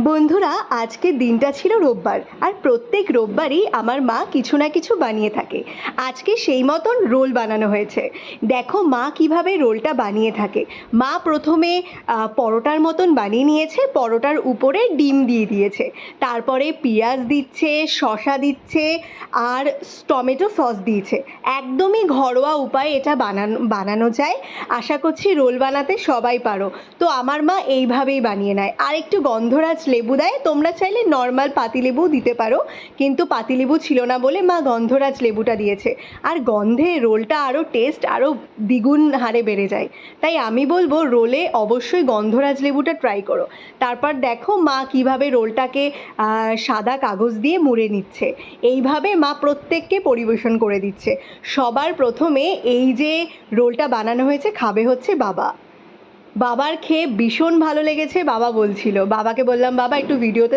বন্ধুরা, আজকের দিনটা ছিল রোববার, আর প্রত্যেক রোববারই আমার মা কিছু না কিছু বানিয়ে থাকে। আজকে সেই মতন রোল বানানো হয়েছে। দেখো মা কিভাবে রোলটা বানিয়ে থাকে। মা প্রথমে পরোটার মতন বানিয়ে নিয়েছে, পরোটার উপরে ডিম দিয়ে দিয়েছে, তারপরে পেঁয়াজ দিচ্ছে, শসা দিচ্ছে, আর টমেটো সস দিয়েছে। একদমই ঘরোয়া উপায়ে এটা বানানো যায়। আশা করছি রোল বানাতে সবাই পারো। তো আমার মা এইভাবেই বানিয়ে নেয়, আর একটু গন্ধরাজ লেবু দেয়। তোমরা চাইলে নর্মাল পাতিলেবুও দিতে পারো, কিন্তু পাতিলেবু ছিল না বলে মা গন্ধরাজ লেবুটা দিয়েছে। আর গন্ধে রোলটা আরও টেস্ট আরও দ্বিগুণ হারে বেড়ে যায়। তাই আমি বলবো রোলে অবশ্যই গন্ধরাজ লেবুটা ট্রাই করো। তারপর দেখো মা কিভাবে রোলটাকে সাদা কাগজ দিয়ে মুড়ে নিচ্ছে। এইভাবে মা প্রত্যেককে পরিবেশন করে দিচ্ছে। সবার প্রথমে এই যে রোলটা বানানো হয়েছে খাবে হচ্ছে বাবা। বাবার খেয়ে ভীষণ ভালো লেগেছে। বাবা বলছিল, বাবাকে বললাম বাবা একটু ভিডিওতে